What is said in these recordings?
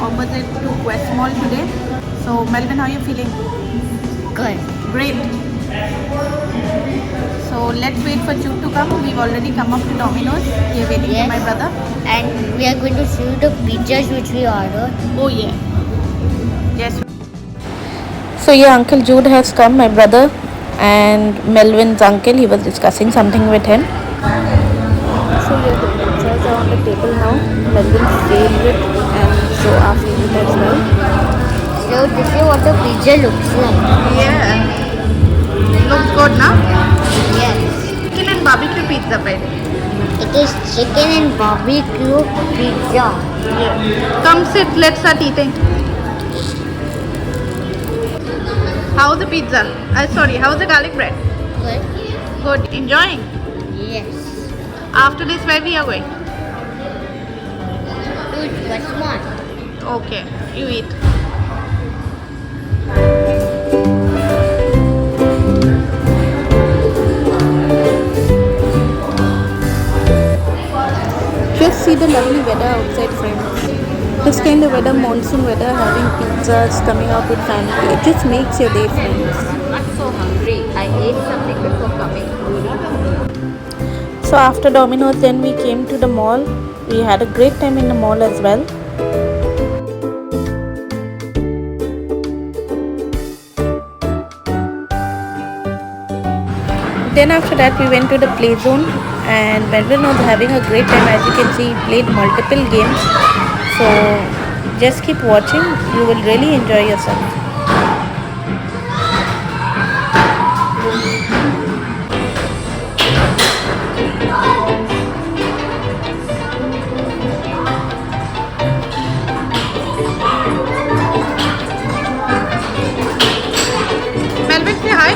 opposite to Quest Mall today. So Melvin, how are you feeling? Good. Great. So let's wait for Jude to come. We've already come up to Dominos. We are waiting for my brother. And we are going to see the pizzas which we ordered. Oh yeah. Yes. So yeah, Uncle Jude has come, my brother, and Melvin's uncle. He was discussing something with him. So yeah, the pizzas are on the table now. Melvin's favorite and so our favorite as well. So this is what the pizza looks like. Yeah. Looks good, now. Yes. Chicken and barbecue pizza, baby. It is chicken and barbecue pizza. Yeah. Come sit. Let's start eating. How's the pizza? How's the garlic bread? Good. Good. Enjoying? Yes. After this, where we are going? Dude, what's more? Okay. You eat. Just see the lovely weather outside, friends. This kind of weather, monsoon weather, having pizzas, coming out with family, it just makes your day, friends. Not so hungry. I ate something before coming. So after Domino's, then we came to the mall. We had a great time in the mall as well. Then after that, we went to the Playzone, and Melvin was having a great time. As you can see, he played multiple games. So just keep watching. You will really enjoy yourself. Melvin, say hi.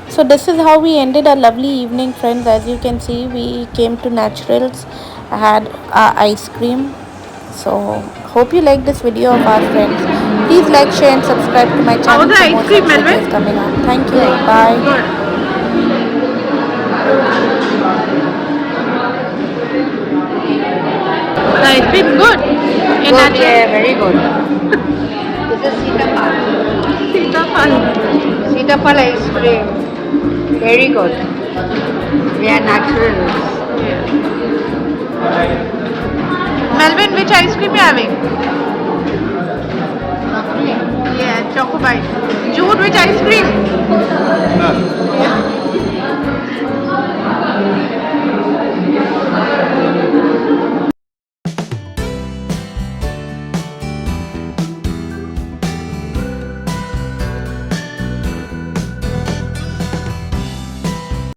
So this is how we ended our lovely evening, friends. As you can see, we came to Naturals, had our ice cream. So hope you like this video of our friends. Please like, share and subscribe to my channel. How's the ice cream, Melvin? Coming up. Thank you. Bye. Good. The ice cream good. Good, yeah, very good. This is Sitapal. Sitapal. Sitapal ice cream. Very good. They are naturals. Yeah. Melvin, which ice cream you having? Yeah, Choco Bite. Jude, which ice cream?